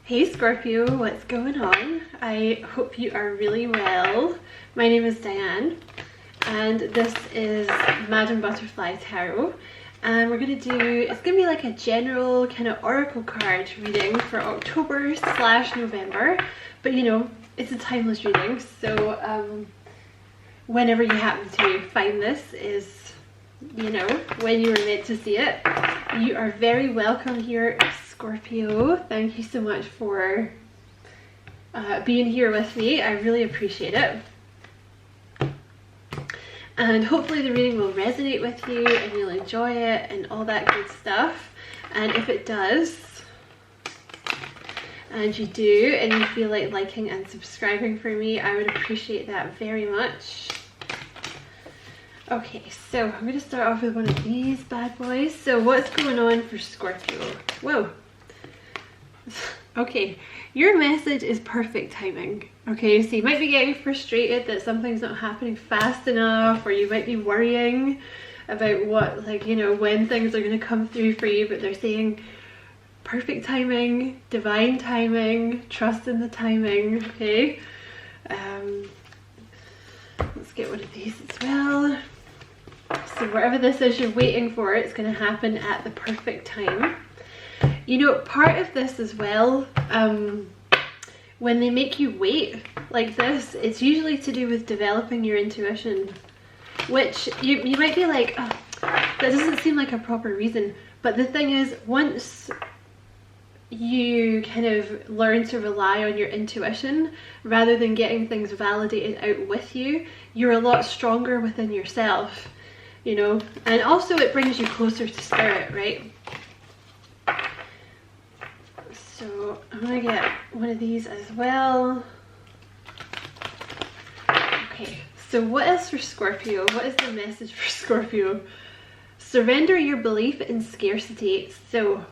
Hey Scorpio, what's going on? I hope you are really well. My name is Diane and this is Madam Butterfly Tarot, and we're going to do, it's going to be like a general kind of oracle card reading for October/November, but you know, it's a timeless reading, so whenever you happen to find this is, you know, when you were meant to see it. You are very welcome here, Scorpio. Thank you so much for being here with me. I really appreciate it. And hopefully the reading will resonate with you and you'll enjoy it and all that good stuff. And if it does, and you do, and you feel like liking and subscribing for me, I would appreciate that very much. Okay, so I'm going to start off with one of these bad boys. So what's going on for Scorpio? Whoa. Okay, your message is perfect timing. Okay, so you might be getting frustrated that something's not happening fast enough, or you might be worrying about what, like, you know, when things are going to come through for you, but they're saying perfect timing, divine timing, trust in the timing, okay? Let's get one of these as well. So whatever this is you're waiting for, it's going to happen at the perfect time. You know, part of this as well, when they make you wait like this, it's usually to do with developing your intuition, which you might be like, oh, that doesn't seem like a proper reason. But the thing is, once you kind of learn to rely on your intuition rather than getting things validated out with you, you're a lot stronger within yourself, you know, and also it brings you closer to spirit, right? So I'm gonna get one of these as well. Okay, so what is for Scorpio? What is the message for Scorpio? Surrender your belief in scarcity. So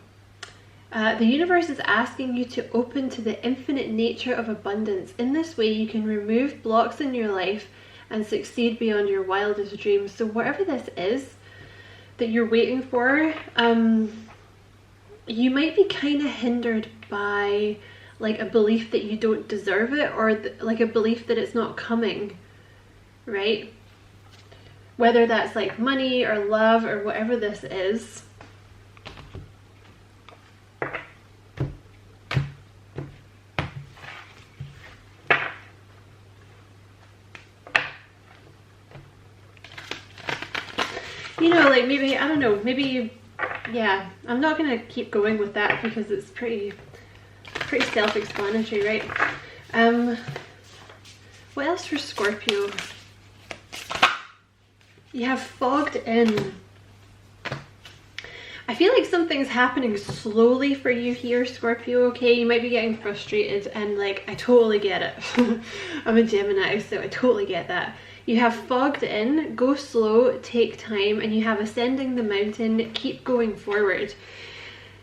the universe is asking you to open to the infinite nature of abundance. In this way, you can remove blocks in your life and succeed beyond your wildest dreams. So whatever this is that you're waiting for, you might be kind of hindered by like a belief that you don't deserve it, or like a belief that it's not coming, right? Whether that's like money or love or whatever this is. You know, like maybe, I don't know, maybe, yeah, I'm not gonna keep going with that because it's pretty self-explanatory, right? What else for Scorpio? You have fogged in. I feel like something's happening slowly for you here, Scorpio, okay? You might be getting frustrated, and like, I totally get it. I'm a Gemini, so I totally get that. You have fogged in, go slow, take time, and you have ascending the mountain, keep going forward.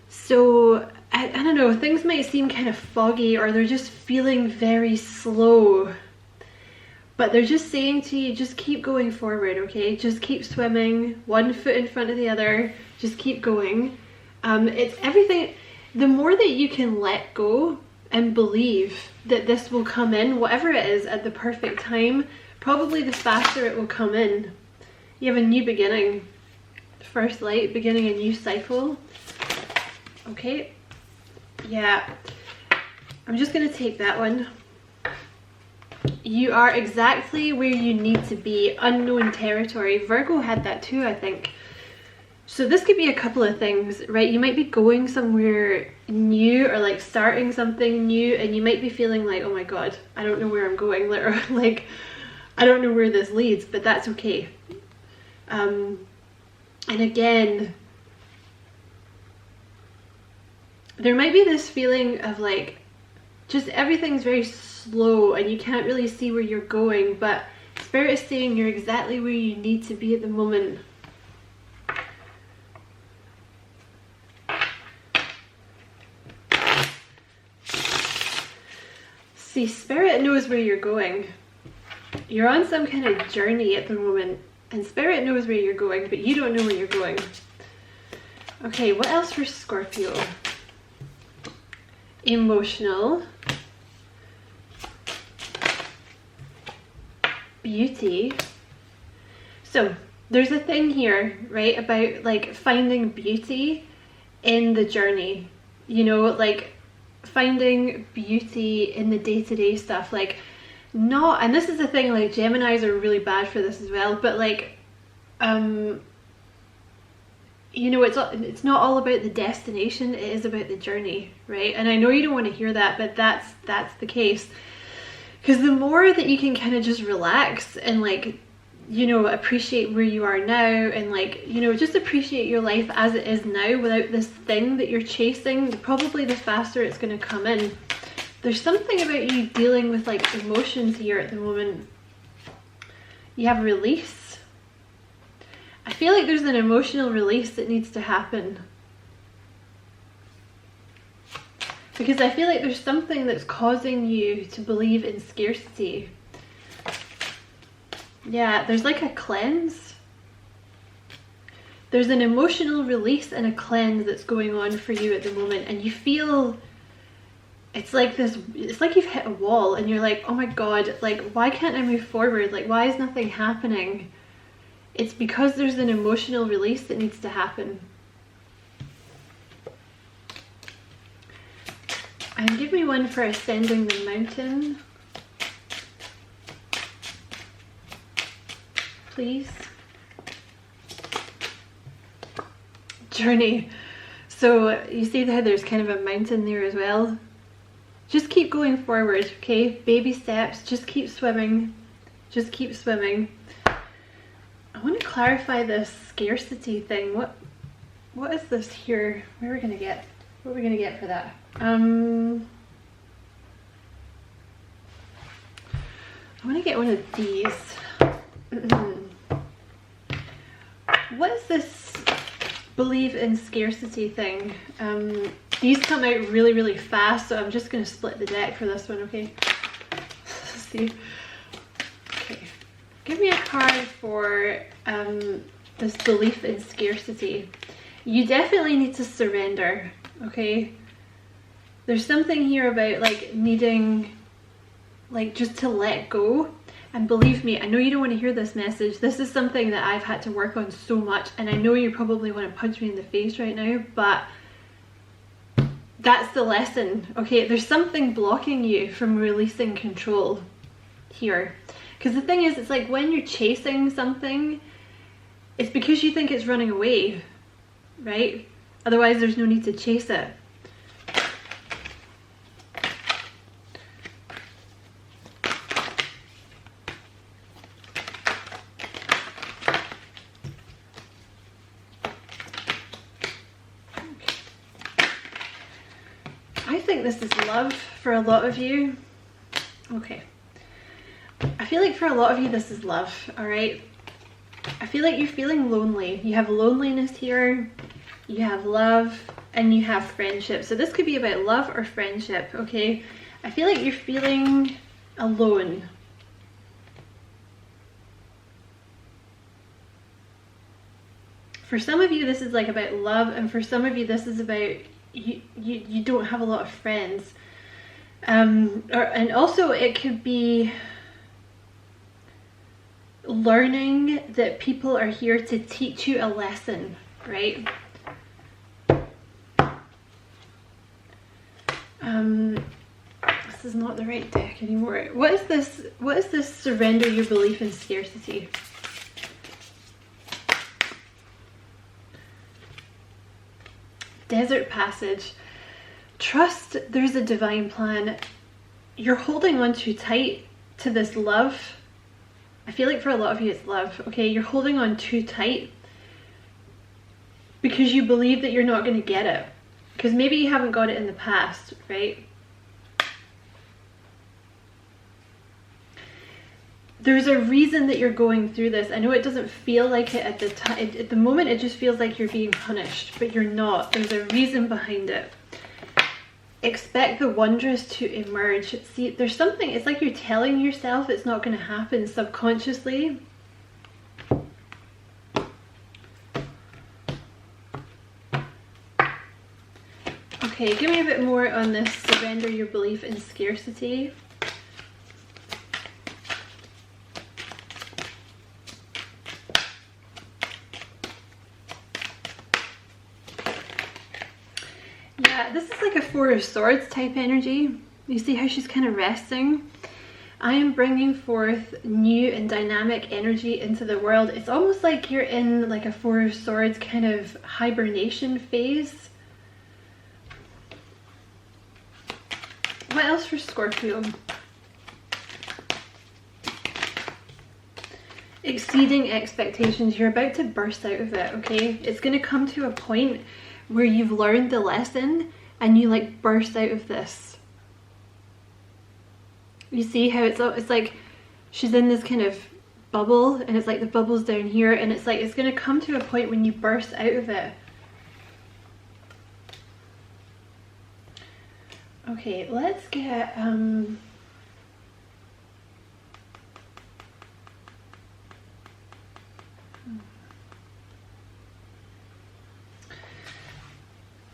So, I don't know, things might seem kind of foggy, or they're just feeling very slow. But they're just saying to you, just keep going forward, okay? Just keep swimming, one foot in front of the other, just keep going. It's everything, the more that you can let go and believe that this will come in, whatever it is, at the perfect time, probably the faster it will come in. You have a new beginning, first light, beginning a new cycle. Okay, yeah, I'm just gonna take that one. You are exactly where you need to be, unknown territory. Virgo had that too, I think. So this could be a couple of things, right? You might be going somewhere new, or like starting something new, and you might be feeling like, oh my god, I don't know where I'm going, literally, like, I don't know where this leads, but that's okay. And again, there might be this feeling of like, just everything's very slow and you can't really see where you're going, but Spirit is saying you're exactly where you need to be at the moment. See, Spirit knows where you're going. You're on some kind of journey at the moment, and Spirit knows where you're going, but you don't know where you're going. Okay, what else for Scorpio? emotional, beauty. So there's a thing here, right, about like finding beauty in the journey, you know, like finding beauty in the day-to-day stuff, like not, and this is the thing, like Geminis are really bad for this as well, but like you know, it's not all about the destination, it is about the journey, right? And I know you don't want to hear that, but that's the case, because the more that you can kind of just relax and like, you know, appreciate where you are now, and like, you know, just appreciate your life as it is now without this thing that you're chasing, probably the faster it's going to come in. There's something about you dealing with like emotions here at the moment. You have release. I feel like there's an emotional release that needs to happen, because I feel like there's something that's causing you to believe in scarcity. Yeah, there's like a cleanse. There's an emotional release and a cleanse that's going on for you at the moment, and you feel it's like this, it's like you've hit a wall and you're like, oh my god, like why can't I move forward, like why is nothing happening? It's because there's an emotional release that needs to happen. And give me one for ascending the mountain, please. Journey. So you see how there's kind of a mountain there as well. Just keep going forward, okay? Baby steps, just keep swimming. Just keep swimming. I want to clarify this scarcity thing. What is this here? What are we gonna get? What are we gonna get for that? I want to get one of these. What is this believe in scarcity thing? These come out really, really fast, so I'm just going to split the deck for this one, okay? Let's see. Okay. Give me a card for this belief in scarcity. You definitely need to surrender, okay? There's something here about like needing, like just to let go. And believe me, I know you don't want to hear this message. This is something that I've had to work on so much, and I know you probably want to punch me in the face right now, but that's the lesson, okay? There's something blocking you from releasing control here. Because the thing is, it's like when you're chasing something, it's because you think it's running away, right? Otherwise, there's no need to chase it. I think this is love for a lot of you. Okay. I feel like for a lot of you this is love, alright? I feel like you're feeling lonely. You have loneliness here, you have love, and you have friendship. So this could be about love or friendship, okay? I feel like you're feeling alone. For some of you this is like about love, and for some of you this is about you don't have a lot of friends. And also it could be learning that people are here to teach you a lesson, right? This is not the right deck anymore. What is this? What is this? Surrender your belief in scarcity. Desert passage. Trust there's a divine plan. You're holding on too tight to this love. I feel like for a lot of you it's love, okay? You're holding on too tight because you believe that you're not going to get it. Because maybe you haven't got it in the past, right? There's a reason that you're going through this. I know it doesn't feel like it at the time. At the moment it just feels like you're being punished, but you're not. There's a reason behind it. Expect the wondrous to emerge. See, there's something, it's like you're telling yourself it's not going to happen subconsciously. Okay, give me a bit more on this. Surrender your belief in scarcity. Yeah, this is like a Four of Swords type energy. You see how she's kind of resting? I am bringing forth new and dynamic energy into the world. It's almost like you're in like a Four of Swords kind of hibernation phase. What else for Scorpio? Exceeding expectations. You're about to burst out of it, okay? It's going to come to a point where you've learned the lesson and you like burst out of this. You see how it's like she's in this kind of bubble, and it's like the bubble's down here, and it's like it's going to come to a point when you burst out of it. Okay, let's get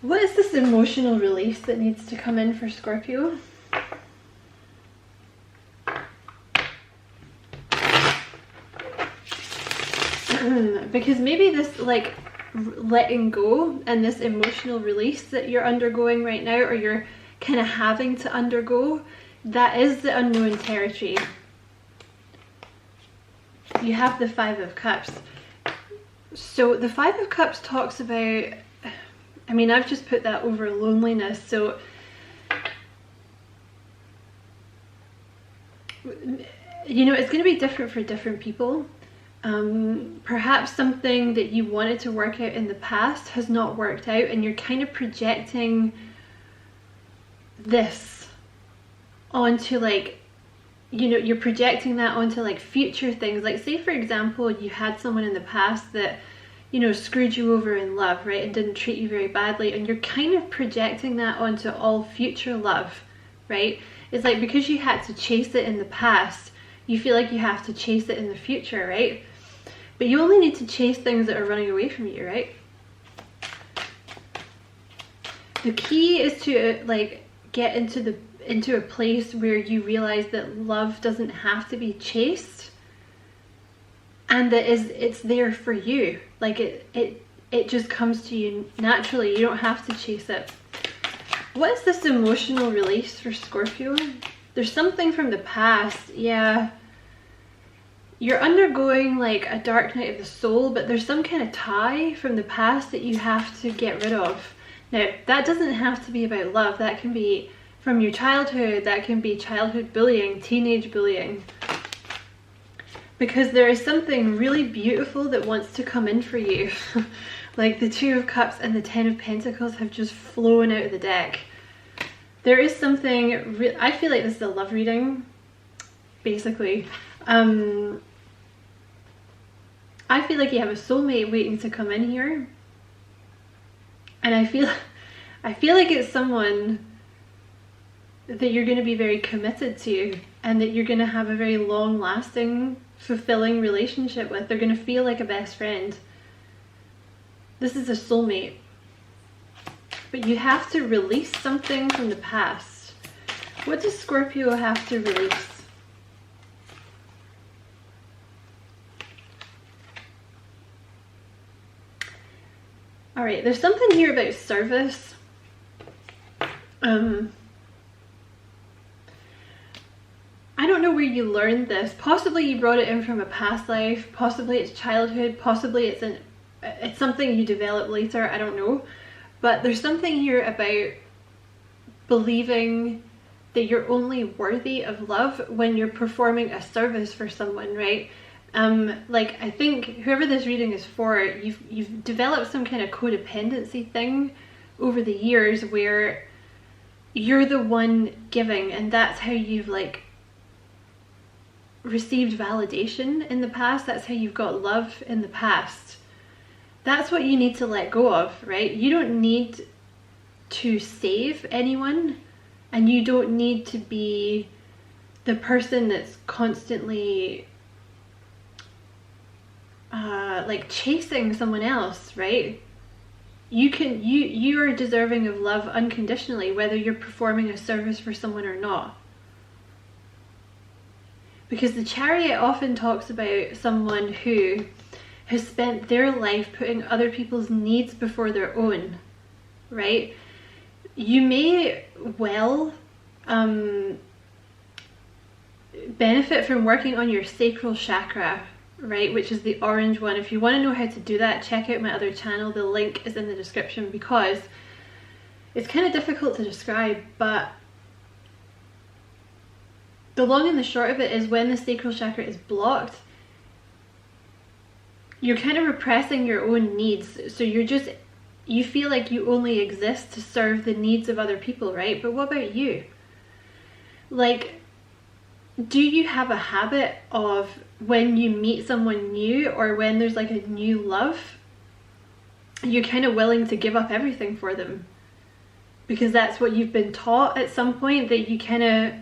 what is this emotional release that needs to come in for Scorpio? Because maybe this like letting go and this emotional release that you're undergoing right now, or you're kind of having to undergo, that is the unknown territory. You have the Five of Cups. So the Five of Cups talks about, I mean, I've just put that over loneliness. So you know, it's going to be different for different people. Perhaps something that you wanted to work out in the past has not worked out, and you're kind of projecting this onto like, you know, you're projecting that onto like future things. Like say for example, you had someone in the past that, you know, screwed you over in love, right, and didn't treat you very badly, and you're kind of projecting that onto all future love, right? It's like because you had to chase it in the past, you feel like you have to chase it in the future, right? But you only need to chase things that are running away from you, right? The key is to like get into a place where you realize that love doesn't have to be chased, and that it's there for you. Like it just comes to you naturally. You don't have to chase it. What is this emotional release for Scorpio? There's something from the past. Yeah. You're undergoing like a dark night of the soul, but there's some kind of tie from the past that you have to get rid of. Now, that doesn't have to be about love. That can be from your childhood. That can be childhood bullying, teenage bullying. Because there is something really beautiful that wants to come in for you. Like the Two of Cups and the Ten of Pentacles have just flown out of the deck. There is something, I feel like this is a love reading, basically. I feel like you have a soulmate waiting to come in here. And I feel like it's someone that you're going to be very committed to, and that you're going to have a very long lasting, fulfilling relationship with. They're going to feel like a best friend. This is a soulmate. But you have to release something from the past. What does Scorpio have to release? Alright, there's something here about service. I don't know where you learned this. Possibly you brought it in from a past life. Possibly it's childhood. Possibly it's something you develop later. I don't know. But there's something here about believing that you're only worthy of love when you're performing a service for someone, right? Like I think whoever this reading is for, you've developed some kind of codependency thing over the years where you're the one giving, and that's how you've like received validation in the past. That's how you've got love in the past. That's what you need to let go of, right? You don't need to save anyone, and you don't need to be the person that's constantly like chasing someone else, right? you are deserving of love unconditionally, whether you're performing a service for someone or not. Because the Chariot often talks about someone who has spent their life putting other people's needs before their own, right? You may well benefit from working on your sacral chakra, right, which is the orange one. If you want to know how to do that, check out my other channel. The link is in the description, because it's kind of difficult to describe, but the long and the short of it is, when the sacral chakra is blocked, you're kind of repressing your own needs. So you feel like you only exist to serve the needs of other people, right? But what about you? Like, do you have a habit of, when you meet someone new, or when there's like a new love, you're kind of willing to give up everything for them? Because that's what you've been taught at some point, that you kind of,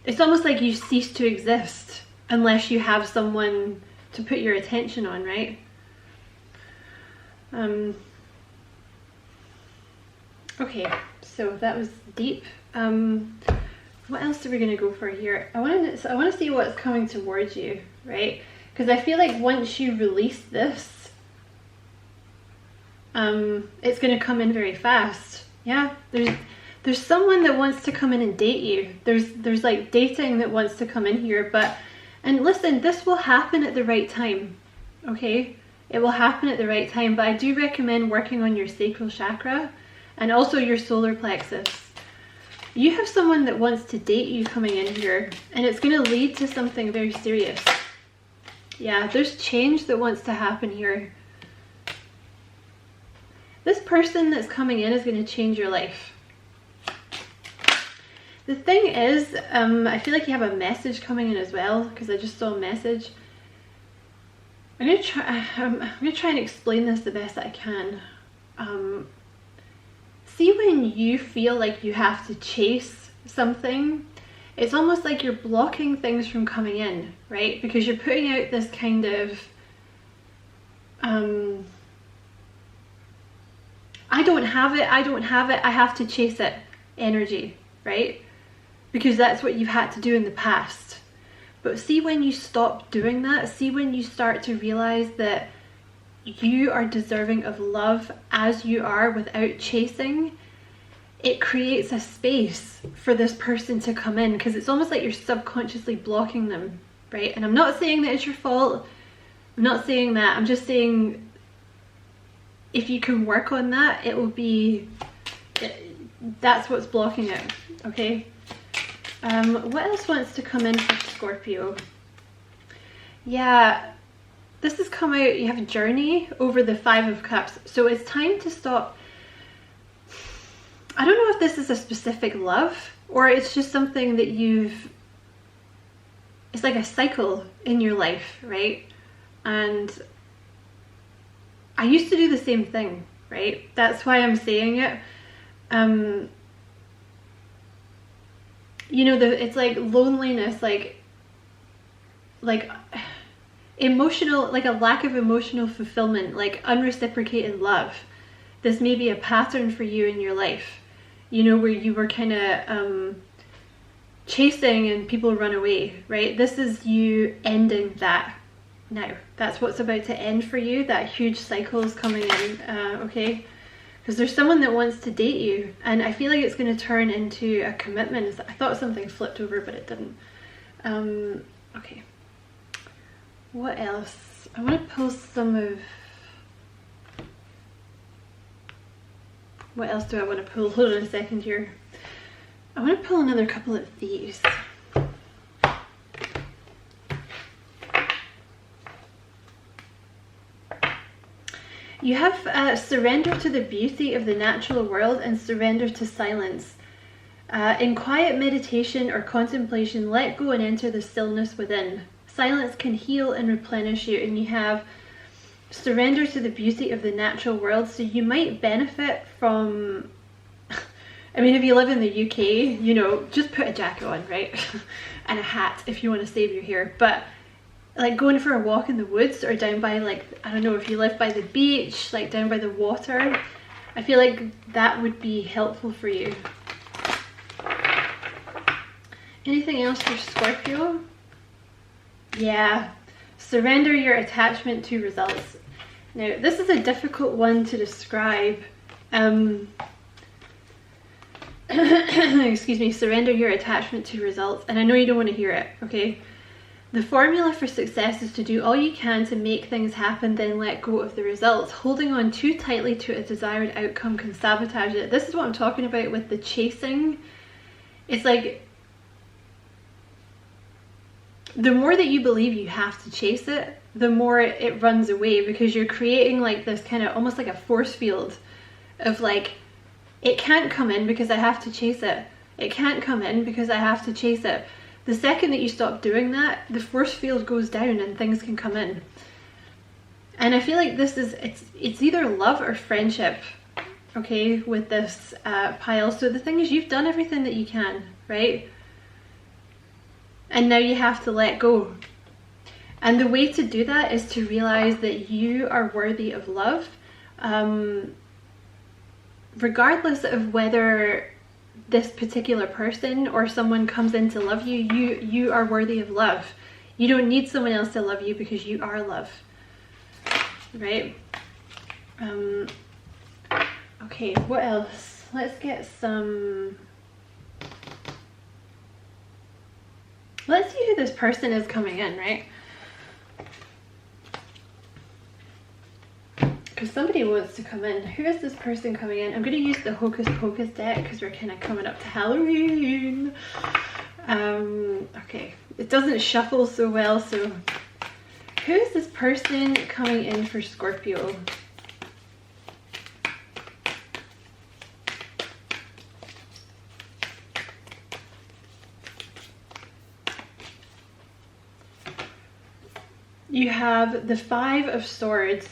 it's almost like you cease to exist unless you have someone to put your attention on, right? Okay, so that was deep. What else are we going to go for here? I want to see what's coming towards you, right? Because I feel like once you release this, it's going to come in very fast. Yeah, there's someone that wants to come in and date you. There's like dating that wants to come in here, and listen, this will happen at the right time, okay? It will happen at the right time, but I do recommend working on your sacral chakra and also your solar plexus. You have someone that wants to date you coming in here, and it's going to lead to something very serious. Yeah, there's change that wants to happen here. This person that's coming in is going to change your life. The thing is, I feel like you have a message coming in as well, because I just saw a message. I'm going to try and explain this the best that I can. See, when you feel like you have to chase something, it's almost like you're blocking things from coming in, right? Because you're putting out this kind of, I don't have it, I have to chase it energy, right? Because that's what you've had to do in the past. But see, when you stop doing that, see when you start to realize that you are deserving of love as you are without chasing, it creates a space for this person to come in, because it's almost like you're subconsciously blocking them, right? And I'm not saying that it's your fault. I'm not saying that. I'm just saying, if you can work on that, it will be, that's what's blocking it, okay? What else wants to come in for Scorpio? Yeah, this has come out, you have a journey over the 5 of Cups. So it's time to stop. I don't know if this is a specific love, or it's just something that it's like a cycle in your life, right? And I used to do the same thing, right? That's why I'm saying it. You know, it's like loneliness, like emotional, like a lack of emotional fulfillment, like unreciprocated love. This may be a pattern for you in your life, you know, where you were kind of chasing and people run away, right? This is you ending that now. That's what's about to end for you. That huge cycle is coming in, okay? Because there's someone that wants to date you, and I feel like it's going to turn into a commitment. I thought something flipped over, but it didn't. Okay. What else? I want to pull some of... What else do I want to pull? Hold on a second here. I want to pull another couple of these. You have surrender to the beauty of the natural world and surrender to silence. In quiet meditation or contemplation, let go and enter the stillness within. Silence can heal and replenish you, and you have surrender to the beauty of the natural world. So you might benefit from, I mean, if you live in the UK, you know, just put a jacket on, right? And a hat if you want to save your hair. But like going for a walk in the woods, or down by, like, I don't know, if you live by the beach, like down by the water. I feel like that would be helpful for you. Anything else for Scorpio? Yeah, surrender your attachment to results. Now, this is a difficult one to describe. Excuse me, surrender your attachment to results. And I know you don't want to hear it, okay? The formula for success is to do all you can to make things happen, then let go of the results. Holding on too tightly to a desired outcome can sabotage it. This is what I'm talking about with the chasing. It's like, the more that you believe you have to chase it, the more it runs away, because you're creating like this kind of almost like a force field of like, it can't come in because I have to chase it. It can't come in because I have to chase it. The second that you stop doing that, the force field goes down and things can come in. And I feel like this is, it's either love or friendship, okay, with this pile. So the thing is, you've done everything that you can, right? And now you have to let go. And the way to do that is to realize that you are worthy of love. Regardless of whether this particular person or someone comes in to love you, you are worthy of love. You don't need someone else to love you because you are love, right? Okay, what else? Let's get some... Let's see who this person is coming in, right? Because somebody wants to come in. Who is this person coming in? I'm going to use the Hocus Pocus deck because we're kind of coming up to Halloween. Okay, it doesn't shuffle so well, so who is this person coming in for Scorpio? You have the Five of Swords.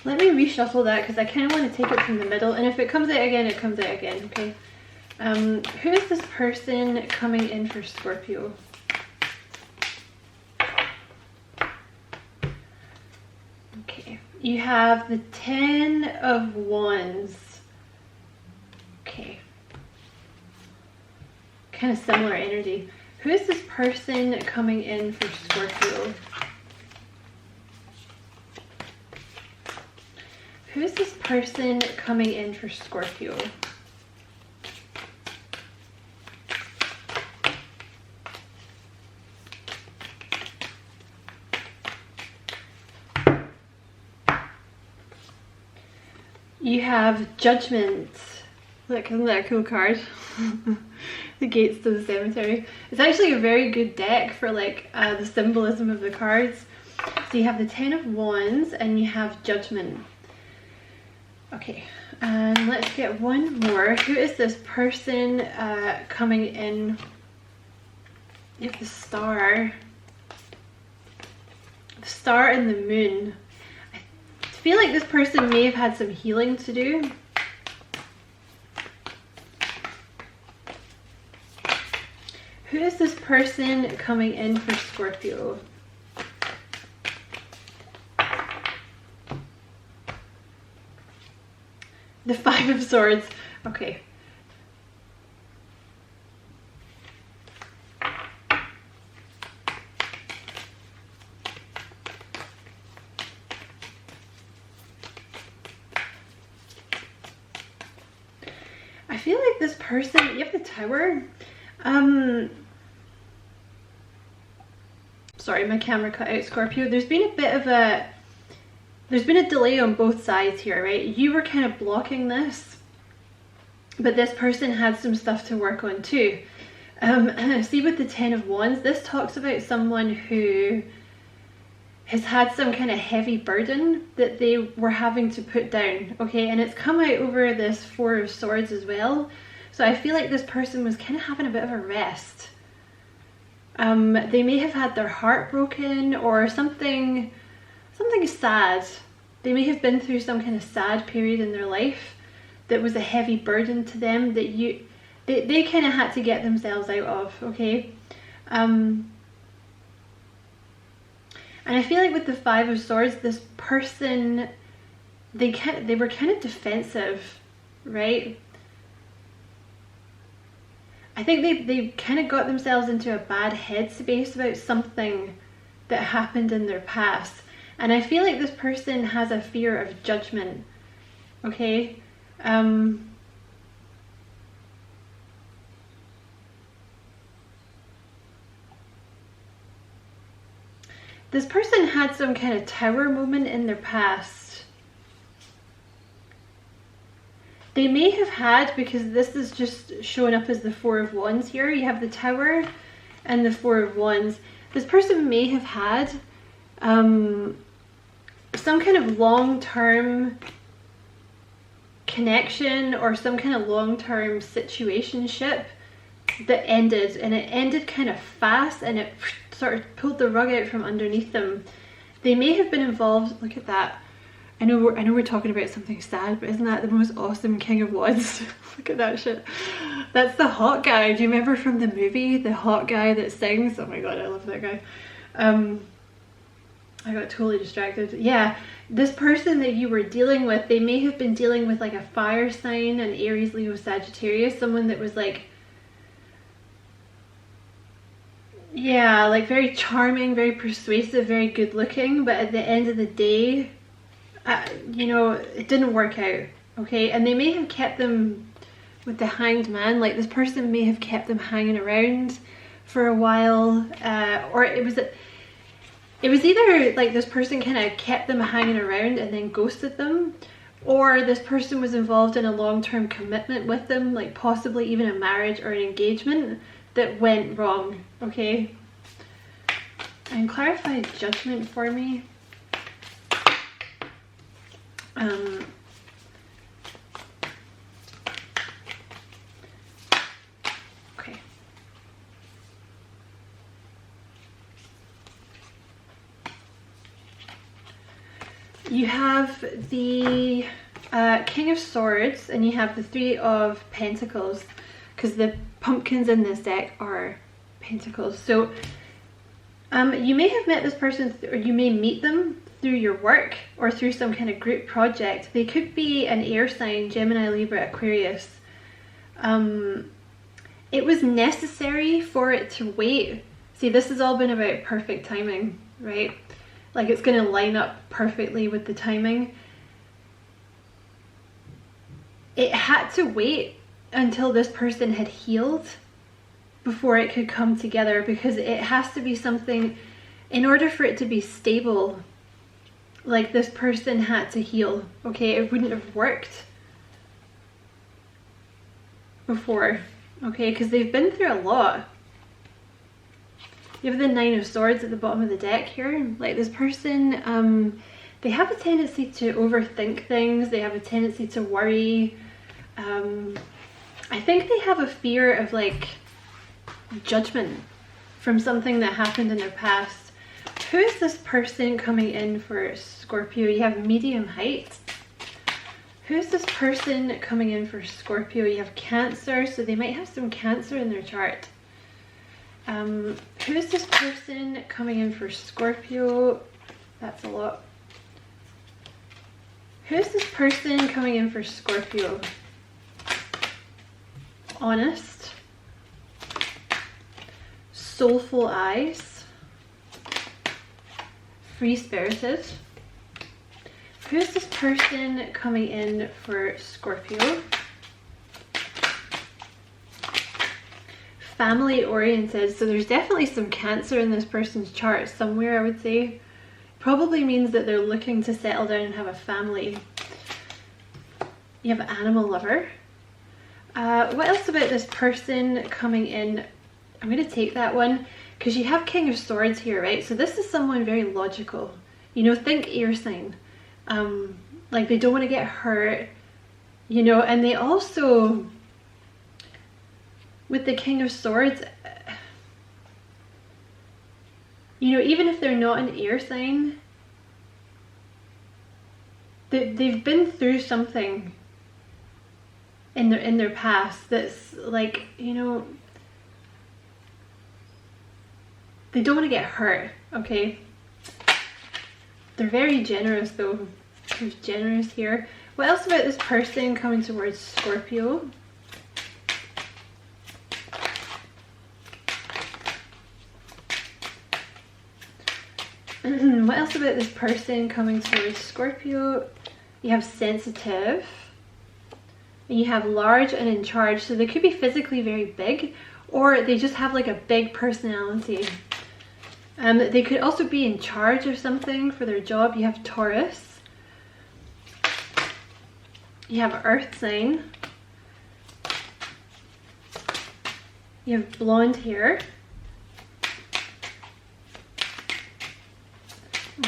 Let me reshuffle that because I kind of want to take it from the middle, and if it comes out again, it comes out again, okay? Who is this person coming in for Scorpio? Okay, you have the Ten of Wands. Okay. Kind of similar energy. Who is this person coming in for Scorpio? Who is this person coming in for Scorpio? You have Judgment. Look, isn't that a cool card? The gates to the cemetery. It's actually a very good deck for like the symbolism of the cards. So you have the Ten of Wands and you have Judgment. Okay, and let's get one more. Who is this person coming in? You have the Star. The Star and the Moon. I feel like this person may have had some healing to do. Who is this person coming in for Scorpio? The Five of Swords. Okay. I feel like this person, you have the Tower. Sorry, my camera cut out, Scorpio. There's been a bit of a delay on both sides here, right? You were kind of blocking this, but this person had some stuff to work on too. See, with the Ten of Wands, this talks about someone who has had some kind of heavy burden that they were having to put down, okay? And it's come out over this Four of Swords as well. So I feel like this person was kind of having a bit of a rest. They may have had their heart broken or something sad. They may have been through some kind of sad period in their life. that was a heavy burden to them that they kind of had to get themselves out of, okay? And I feel like with the Five of Swords, this person, they were kind of defensive, right? I think they kind of got themselves into a bad headspace about something that happened in their past. And I feel like this person has a fear of judgment, okay? This person had some kind of tower moment in their past. They may have had, because this is just showing up as the Four of Wands here. You have the Tower and the Four of Wands. This person may have had some kind of long-term connection or some kind of long-term situationship that ended, and it ended kind of fast, and it sort of pulled the rug out from underneath them. They may have been involved. Look at that. I know we're talking about something sad, but isn't that the most awesome King of Wands? Look at that shit. That's the hot guy. Do you remember from the movie, the hot guy that sings? Oh my god, I love that guy. I got totally distracted. Yeah, this person that you were dealing with, they may have been dealing with like a fire sign, an Aries, Leo, Sagittarius, someone that was like, yeah, like very charming, very persuasive, very good looking, but at the end of the day, you know, it didn't work out, okay? And they may have kept them with the Hanged Man. Like, this person may have kept them hanging around for a while, or it was either like this person kind of kept them hanging around and then ghosted them, or this person was involved in a long-term commitment with them, like possibly even a marriage or an engagement that went wrong, okay? And clarify judgment for me. Okay. You have the King of Swords, and you have the Three of Pentacles, because the pumpkins in this deck are pentacles. So you may have met this person, or you may meet them through your work or through some kind of group project. They could be an air sign, Gemini, Libra, Aquarius. It was necessary for it to wait. See, this has all been about perfect timing, right? Like, it's going to line up perfectly with the timing. It had to wait until this person had healed before it could come together, because it has to be something, in order for it to be stable, like, this person had to heal, okay? It wouldn't have worked before, okay? Because they've been through a lot. You have the Nine of Swords at the bottom of the deck here. Like, this person, they have a tendency to overthink things. They have a tendency to worry. I think they have a fear of, like, judgment from something that happened in their past. Who is this person coming in for Scorpio? You have medium height. Who's this person coming in for Scorpio? You have Cancer, so they might have some Cancer in their chart. Who's this person coming in for Scorpio? That's a lot. Who's this person coming in for Scorpio? Honest. Soulful eyes. Free-spirited. Who's this person coming in for Scorpio? Family oriented. So there's definitely some Cancer in this person's chart somewhere, I would say. Probably means that they're looking to settle down and have a family. You have animal lover. What else about this person coming in? I'm going to take that one because you have King of Swords here, right? So this is someone very logical. You know, think air sign. Like, they don't want to get hurt, you know, and they also, with the King of Swords, you know, even if they're not an air sign, they've been through something in their past that's like, you know, they don't want to get hurt, okay? They're very generous though. There's generous here. What else about this person coming towards Scorpio? What else about this person coming towards Scorpio? You have sensitive, and you have large and in charge. So they could be physically very big, or they just have like a big personality. They could also be in charge of something for their job. You have Taurus. You have Earth sign. You have blonde hair.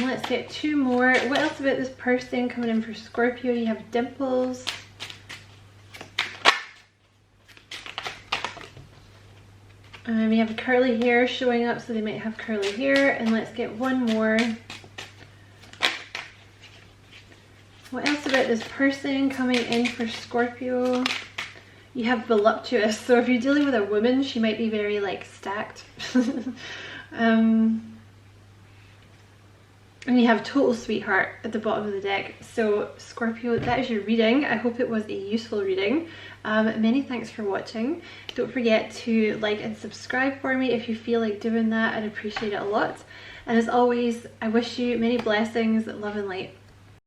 Let's get two more. What else about this person coming in for Scorpio? You have dimples. You have curly hair showing up, so they might have curly hair. And let's get one more. What else about this person coming in for Scorpio? You have voluptuous. So if you're dealing with a woman, she might be very like stacked. And you have total sweetheart at the bottom of the deck. So Scorpio, that is your reading. I hope it was a useful reading. Many thanks for watching. Don't forget to like and subscribe for me if you feel like doing that. I'd appreciate it a lot. And as always, I wish you many blessings, love and light.